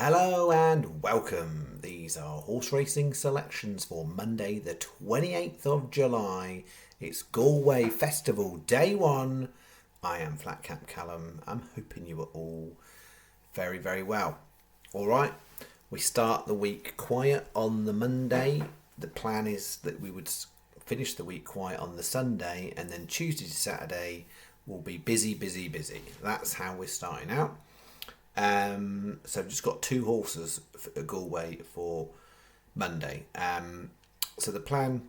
Hello and welcome. These are horse racing selections for Monday, the 28th of July. It's Galway Festival, day one. I am flatcapcallum. I'm hoping you are all very, very well. All right, we start the week quiet on the Monday. The plan is that we would finish the week quiet on the Sunday, and then Tuesday to Saturday will be busy, busy, busy. That's how we're starting out. So I've just got two horses at Galway for Monday. So the plan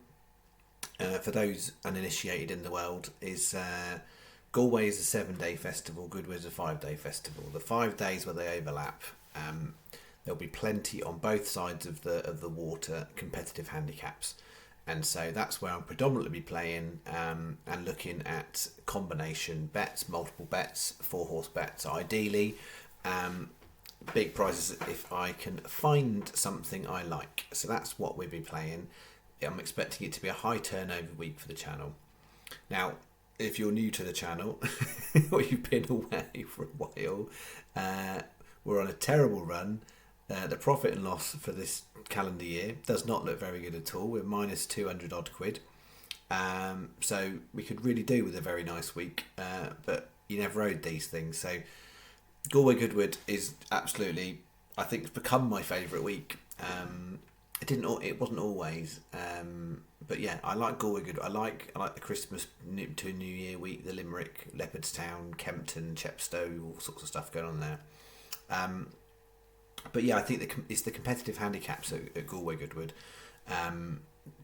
for those uninitiated in the world is Galway is a 7-day festival, Gway is a 5-day festival. The 5 days where they overlap, there'll be plenty on both sides of the water competitive handicaps. And so that's where I'll predominantly be playing and looking at combination bets, multiple bets, 4-horse bets ideally. Big prizes if I can find something I like. So that's what we'll be playing. I'm expecting it to be a high turnover week for the channel. Now, if you're new to the channel or you've been away for a while, we're on a terrible run. The profit and loss for this calendar year does not look very good at all. We're minus 200 odd quid. So we could really do with a very nice week, but you never owed these things. So Galway Goodwood is absolutely, I think, it's become my favourite week. It wasn't always, but yeah, I like Galway Goodwood. I like the Christmas to New Year week, the Limerick, Leopardstown, Kempton, Chepstow, all sorts of stuff going on there. But yeah, I think it's the competitive handicaps at Galway Goodwood.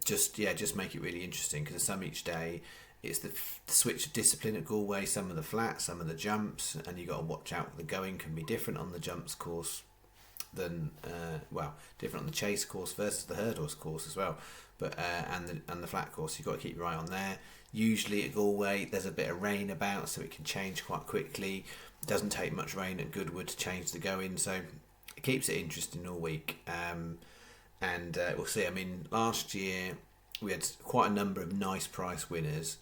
Just make it really interesting because there's some each day. It's the switch of discipline at Galway, some of the flats, some of the jumps, and you got to watch out. The going can be different on the jumps course than different on the chase course versus the herd horse course as well. But and the flat course, you've got to keep your eye on there. Usually at Galway, there's a bit of rain about, so it can change quite quickly. It doesn't take much rain at Goodwood to change the going, so it keeps it interesting all week. And we'll see. I mean, last year we had quite a number of nice price winners.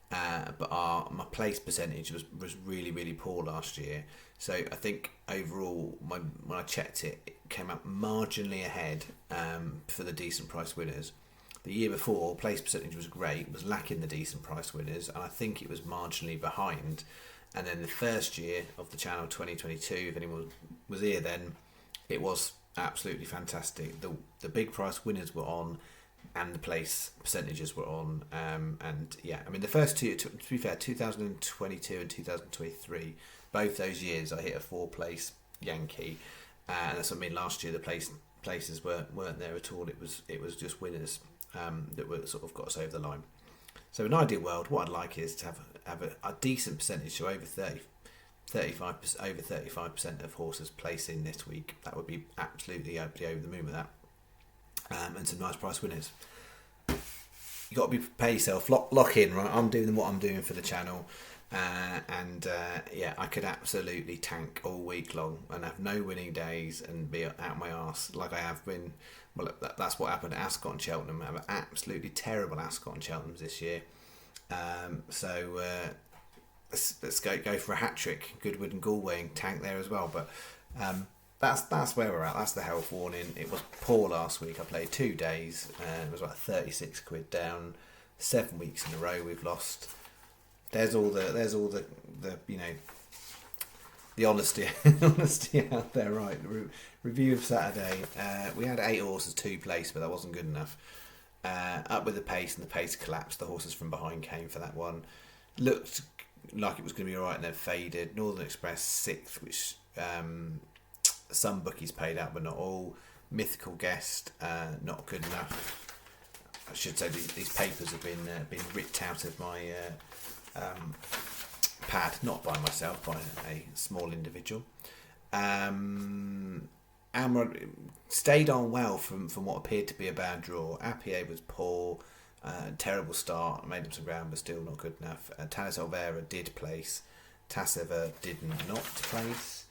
But my place percentage was really, really poor last year. So I think overall, when I checked it, it came out marginally ahead for the decent price winners. The year before, place percentage was great, was lacking the decent price winners, and I think it was marginally behind. And then the first year of the channel, 2022, if anyone was here then, it was absolutely fantastic. The big price winners were on, and the place percentages were on, and yeah, I mean the first two, to be fair, 2022 and 2023, both those years I hit a 4-place Yankee, and that's what I mean. Last year the places weren't there at all. It was just winners that were sort of got us over the line. So in an ideal world, what I'd like is to have a decent percentage, so over 35% of horses placing this week. That would be absolutely, I'd be over the moon with that. And some nice price winners. You got to pay yourself, lock in, right? I'm doing what I'm doing for the channel, I could absolutely tank all week long and have no winning days and be out my arse like I have been. Well, that's what happened at Ascot and Cheltenham. I have an absolutely terrible Ascot and Cheltenham this year. Let's go for a hat trick, Goodwood and Galway, and tank there as well. But that's where we're at. That's the health warning. It was poor last week. I played 2 days and it was like 36 quid down. 7 weeks in a row we've lost. There's all the the honesty out there, right? Review of Saturday. We had 8 horses 2 place, but that wasn't good enough. Up with the pace, and the pace collapsed. The horses from behind came for that one. Looked like it was going to be alright, and then faded. Northern Express 6th, which some bookies paid out, but not all. Mythical Guest, not good enough. I should say these papers have been ripped out of my pad, not by myself, by a small individual. Amrod stayed on well from what appeared to be a bad draw. Appier was poor, terrible start, made up some ground, but still not good enough. Tanis Olvera did place. Tassever did not place.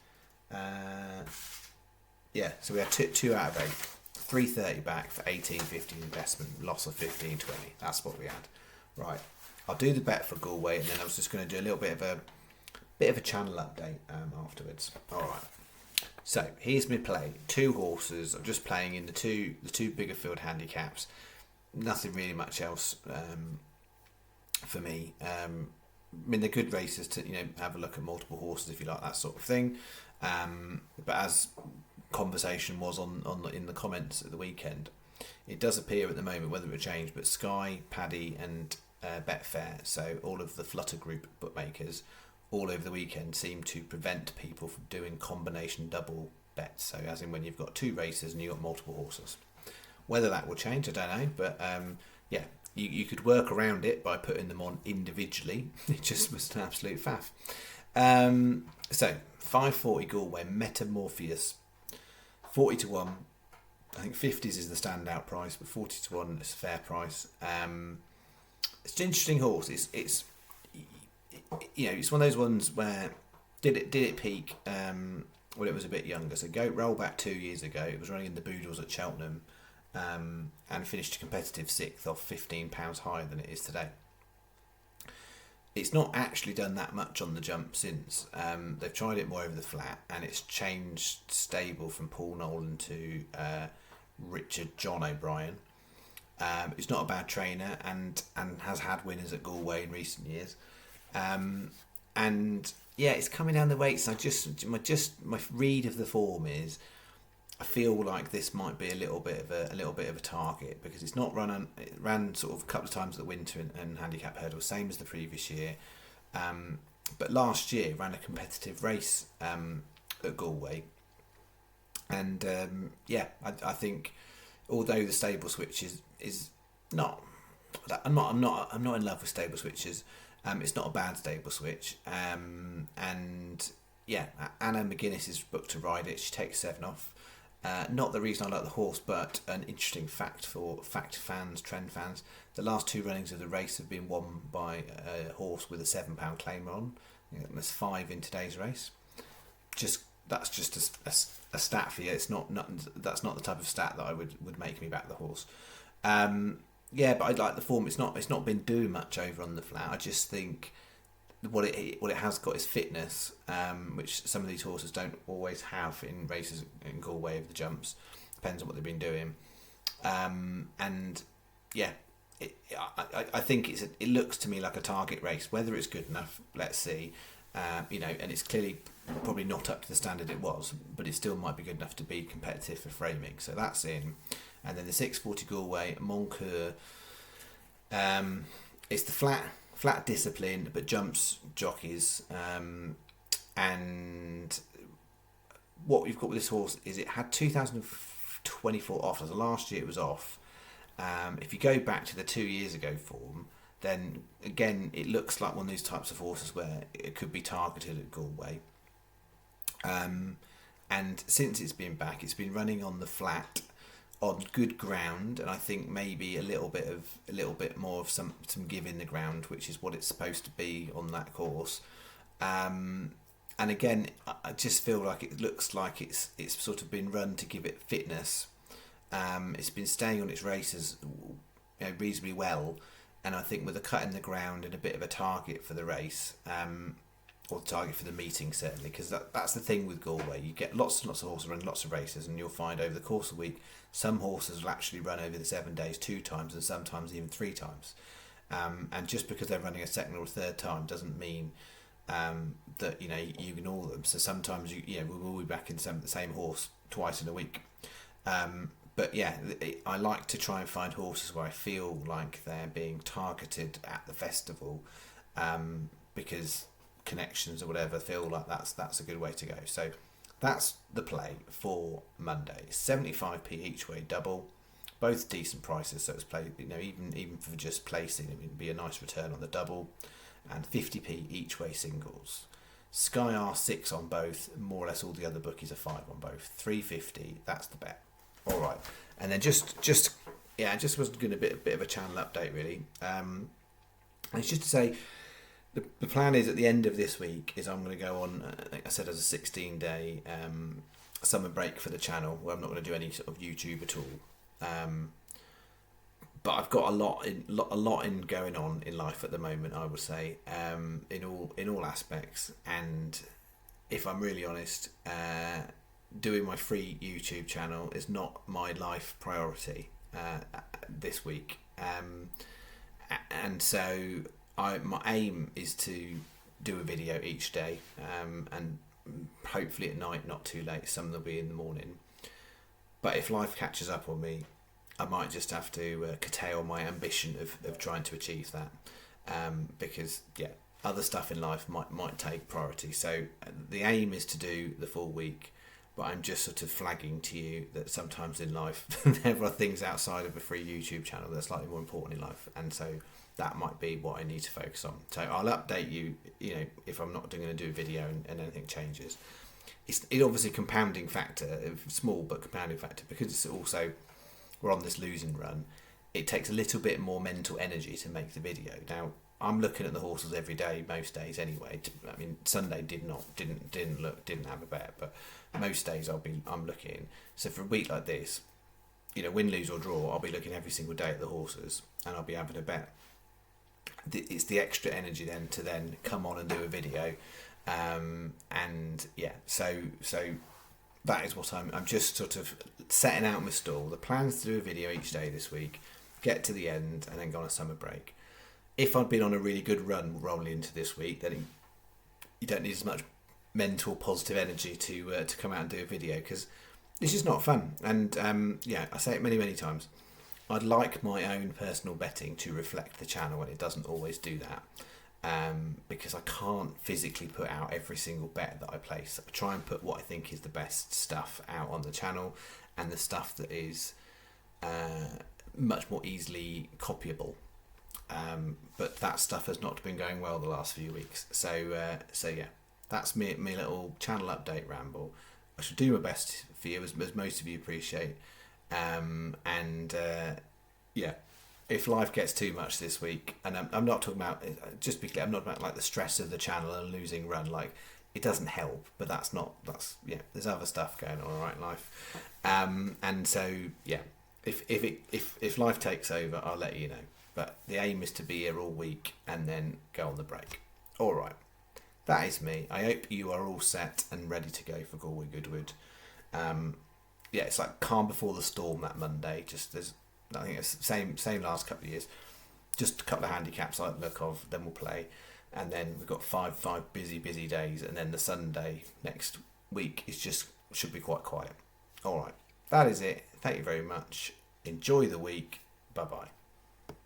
So we had 2 out of 8. 330 back for 18.50 investment, loss of 15.20. That's what we had. Right, I'll do the bet for Galway, and then I was just going to do a little bit of a channel update afterwards. All right. So here's my play. 2 horses. I'm just playing in the two bigger field handicaps. Nothing really much else for me. I mean, they're good races to have a look at multiple horses if you like that sort of thing. But as conversation was on in the comments at the weekend, it does appear at the moment, whether it will change, but Sky, Paddy, and Betfair, so all of the Flutter Group bookmakers, all over the weekend seem to prevent people from doing combination double bets. So as in when you've got 2 races and you've got multiple horses. Whether that will change, I don't know, but yeah, you could work around it by putting them on individually. It just was an absolute faff. So 540 Galway Metamorpheus, 40 to 1. I think 50s is the standout price, but 40 to 1 is a fair price. It's an interesting horse. It's it's one of those ones where did it peak when it was a bit younger. So roll back 2 years ago, it was running in the Boodles at Cheltenham, and finished a competitive 6th off £15 higher than it is today. It's not actually done that much on the jump since. They've tried it more over the flat, and it's changed stable from Paul Nolan to Richard John O'Brien. He's not a bad trainer and has had winners at Galway in recent years. And yeah, it's coming down the weights. My read of the form is, I feel like this might be a little bit of a target, because it's not it ran sort of a couple of times at the winter and handicap hurdle, same as the previous year. But last year ran a competitive race at Galway, and I think although the stable switch is not, I'm not in love with stable switches. It's not a bad stable switch, and yeah, Anna McGuinness is booked to ride it. She takes 7 off. Not the reason I like the horse, but an interesting fact for fans, trend fans. The last 2 runnings of the race have been won by a horse with a £7 claim on. There's 5 in today's race. That's just a stat for you. It's not that's not the type of stat that I would make me back the horse. But I like the form. It's not been doing much over on the flat. I just think what it has got is fitness, which some of these horses don't always have in races in Galway over the jumps. Depends on what they've been doing. And yeah, I think it looks to me like a target race. Whether it's good enough, let's see. And it's clearly probably not up to the standard it was, but it still might be good enough to be competitive for framing. So that's in. And then the 640 Galway Moncur. It's the flat discipline, but jumps jockeys. And what we've got with this horse is it had 2024 off. So last year it was off. If you go back to the 2 years ago form, then again it looks like one of these types of horses where it could be targeted at Galway. And since it's been back, it's been running on the flat, on good ground, and I think maybe a little bit more of some give in the ground, which is what it's supposed to be on that course. And again, I just feel like it looks like it's sort of been run to give it fitness. It's been staying on its races reasonably well, and I think with a cut in the ground and a bit of a target for the race, or the target for the meeting certainly, because that's the thing with Galway. You get lots and lots of horses running lots of races, and you'll find over the course of the week some horses will actually run over the 7 days 2 times, and sometimes even 3 times. And just because they're running a second or a third time doesn't mean that you ignore them. So sometimes we will be back in the same horse twice in a week. But yeah, I like to try and find horses where I feel like they're being targeted at the festival, because connections or whatever feel like that's a good way to go. So that's the play for Monday. 75p each way double, both decent prices. So it's play, even for just placing, it would be a nice return on the double, and 50p each way singles. Sky R6 on both. More or less all the other bookies are 5 on both. 350. That's the bet. All right, and then just was doing a bit of a channel update really. And it's just to say, the plan is at the end of this week is I'm going to go on, like I said, as a 16-day summer break for the channel, where I'm not going to do any sort of YouTube at all. But I've got a lot in going on in life at the moment, I would say, in all aspects. And if I'm really honest, doing my free YouTube channel is not my life priority this week, and so my aim is to do a video each day, and hopefully at night, not too late. Some will be in the morning. But if life catches up on me, I might just have to curtail my ambition of trying to achieve that, because other stuff in life might take priority. So the aim is to do the full week, but I'm just sort of flagging to you that sometimes in life there are things outside of a free YouTube channel that are slightly more important in life, and so that might be what I need to focus on. So I'll update you, if I'm not going to do a video and anything changes. It's obviously a compounding factor, small but compounding factor, because it's also, we're on this losing run. It takes a little bit more mental energy to make the video. Now, I'm looking at the horses every day, most days anyway. I mean, Sunday didn't have a bet, but most days I'm looking. So for a week like this, win, lose or draw, I'll be looking every single day at the horses, and I'll be having a bet. It's the extra energy then to come on and do a video, so that is what I'm just sort of setting out my stall. The plan's to do a video each day this week, get to the end, and then go on a summer break. If I'd been on a really good run rolling into this week, then you don't need as much mental positive energy to come out and do a video, because it's just not fun. And I say it many times. I'd like my own personal betting to reflect the channel, and it doesn't always do that, because I can't physically put out every single bet that I place. I try and put what I think is the best stuff out on the channel, and the stuff that is much more easily copyable. But that stuff has not been going well the last few weeks. So that's me little channel update ramble. I should do my best for you, as most of you appreciate. If life gets too much this week, and I'm not talking about, just be clear, I'm not about like the stress of the channel and losing run, like it doesn't help, but there's other stuff going on, right, in life, and so if life takes over, I'll let you know, but the aim is to be here all week and then go on the break. All right, that is me. I hope you are all set and ready to go for Galway Goodwood. It's like calm before the storm that Monday. I think it's the same last couple of years. Just a couple of handicaps I like the look of, then we'll play. And then we've got five busy days, and then the Sunday next week should be quite quiet. All right, that is it. Thank you very much. Enjoy the week. Bye-bye.